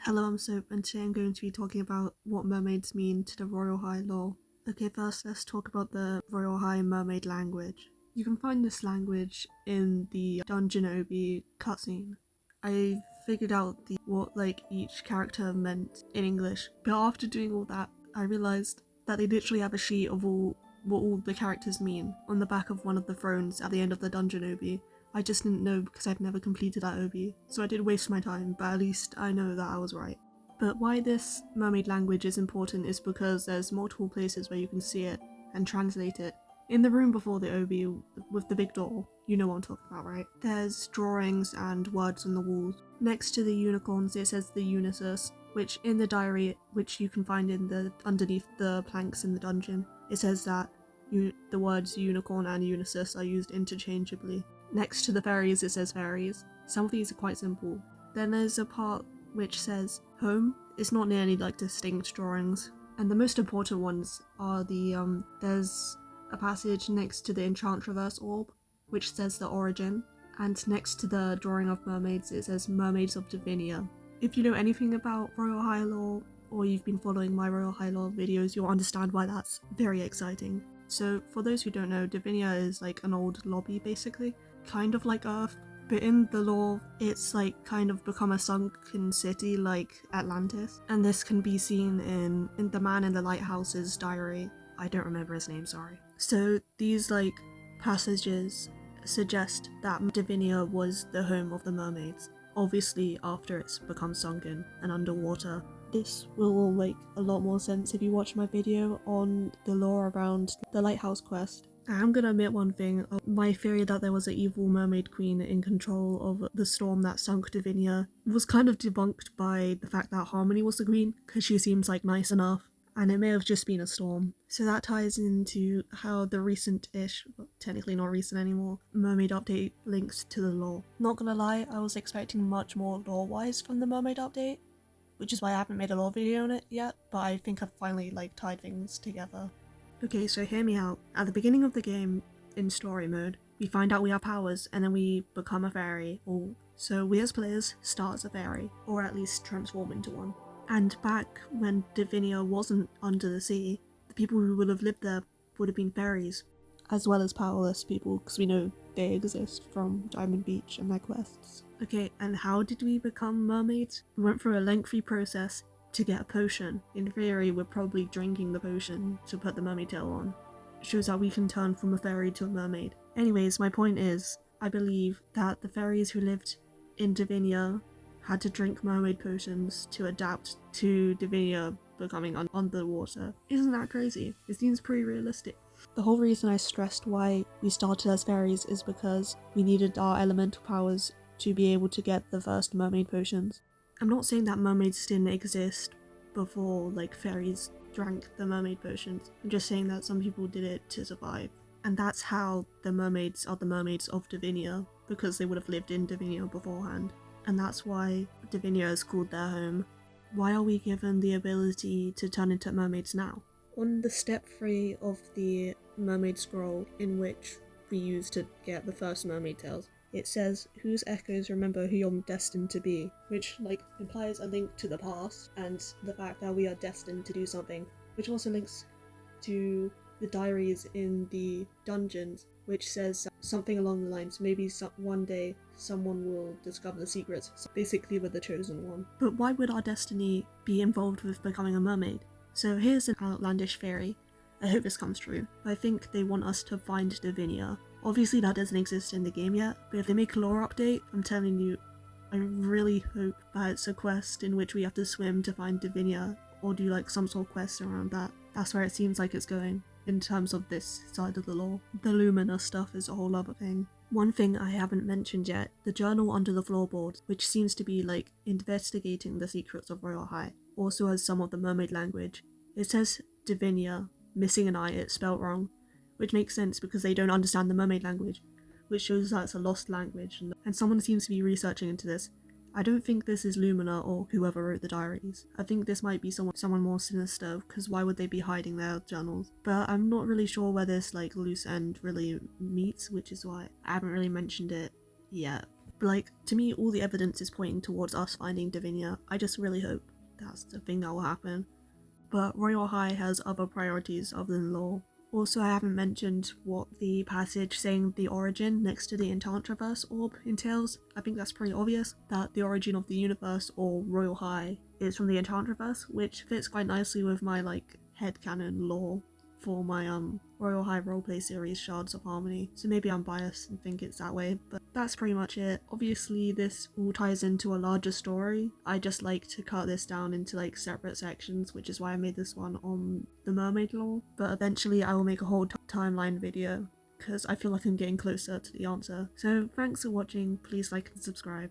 Hello, I'm Soap, and today I'm going to be talking about what mermaids mean to the Royale High lore. Okay, first let's talk about the Royale High Mermaid Language. You can find this language in the Dungeon Obi cutscene. I figured out what each character meant in English, but after doing all that, I realized that they literally have a sheet of what all the characters mean on the back of one of the thrones at the end of the Dungeon Obi. I just didn't know because I'd never completed that OB, so I did waste my time, but at least I know that I was right. But why this mermaid language is important is because there's multiple places where you can see it and translate it. In the room before the OB with the big door, you know what I'm talking about, right? There's drawings and words on the walls. Next to the unicorns it says the Unisys, which in the diary, which you can find underneath the planks in the dungeon, it says that the words unicorn and Unisys are used interchangeably. Next to the fairies it says fairies. Some of these are quite simple. Then there's a part which says home. It's not nearly distinct drawings. And the most important ones are there's a passage next to the Enchantraverse orb which says the origin, and next to the drawing of mermaids it says mermaids of Divinia. If you know anything about Royale High lore, or you've been following my Royale High lore videos, you'll understand why that's very exciting. So for those who don't know, Divinia is an old lobby basically, kind of like Earth, but in the lore it's kind of become a sunken city like Atlantis, and this can be seen in the man in the lighthouse's diary. I don't remember his name, sorry. So these passages suggest that Divinia was the home of the mermaids, obviously after it's become sunken and underwater. This will make a lot more sense if you watch my video on the lore around the lighthouse quest. I'm gonna admit one thing, my theory that there was an evil mermaid queen in control of the storm that sunk Divinia was kind of debunked by the fact that Harmony was the queen, because she seems nice enough, and it may have just been a storm. So that ties into how the recent-ish, well, technically not recent anymore, mermaid update links to the lore. Not gonna lie, I was expecting much more lore-wise from the mermaid update, which is why I haven't made a lore video on it yet, but I think I've finally tied things together. Okay, so hear me out. At the beginning of the game, in story mode, we find out we have powers and then we become a fairy, so we as players start as a fairy, or at least transform into one. And back when Divinia wasn't under the sea, the people who would have lived there would have been fairies, as well as powerless people, because we know they exist from Diamond Beach and their quests. Okay, and how did we become mermaids? We went through a lengthy process to get a potion. In theory, we're probably drinking the potion to put the mermaid tail on. It shows that we can turn from a fairy to a mermaid. Anyways, my point is, I believe that the fairies who lived in Divinia had to drink mermaid potions to adapt to Divinia becoming underwater. Isn't that crazy? It seems pretty realistic. The whole reason I stressed why we started as fairies is because we needed our elemental powers to be able to get the first mermaid potions. I'm not saying that mermaids didn't exist before fairies drank the mermaid potions. I'm just saying that some people did it to survive. And that's how the mermaids are the mermaids of Divinia, because they would have lived in Divinia beforehand. And that's why Divinia is called their home. Why are we given the ability to turn into mermaids now? On the step 3 of the mermaid scroll, in which we use to get the first mermaid tails, it says, whose echoes remember who you're destined to be, which implies a link to the past and the fact that we are destined to do something, which also links to the diaries in the dungeons, which says something along the lines, maybe one day someone will discover the secrets, so basically we're the chosen one. But why would our destiny be involved with becoming a mermaid? So here's an outlandish theory. I hope this comes true. I think they want us to find Divinia. Obviously that doesn't exist in the game yet, but if they make a lore update, I'm telling you, I really hope that it's a quest in which we have to swim to find Divinia, or do some sort of quest around that. That's where it seems like it's going, in terms of this side of the lore. The Lumina stuff is a whole other thing. One thing I haven't mentioned yet, the journal under the floorboard, which seems to be investigating the secrets of Royale High, also has some of the mermaid language. It says Divinia, missing an I, it's spelled wrong, which makes sense because they don't understand the mermaid language, which shows that it's a lost language, and someone seems to be researching into this. I don't think this is Lumina or whoever wrote the diaries. I think this might be someone more sinister, because why would they be hiding their journals? But I'm not really sure where this loose end really meets, which is why I haven't really mentioned it yet. But like, to me, all the evidence is pointing towards us finding Divinia. I just really hope that's the thing that will happen. But Royale High has other priorities other than lore. Also, I haven't mentioned what the passage saying the origin next to the Enchantraverse orb entails. I think that's pretty obvious, that the origin of the universe, or Royale High, is from the Enchantraverse, which fits quite nicely with my like headcanon lore for my Royale High roleplay series Shards of Harmony, so maybe I'm biased and think it's that way, but that's pretty much it. Obviously this all ties into a larger story. I just like to cut this down into like separate sections, which is why I made this one on the mermaid lore, but eventually I will make a whole timeline video because I feel like I'm getting closer to the answer. So thanks for watching, please like and subscribe.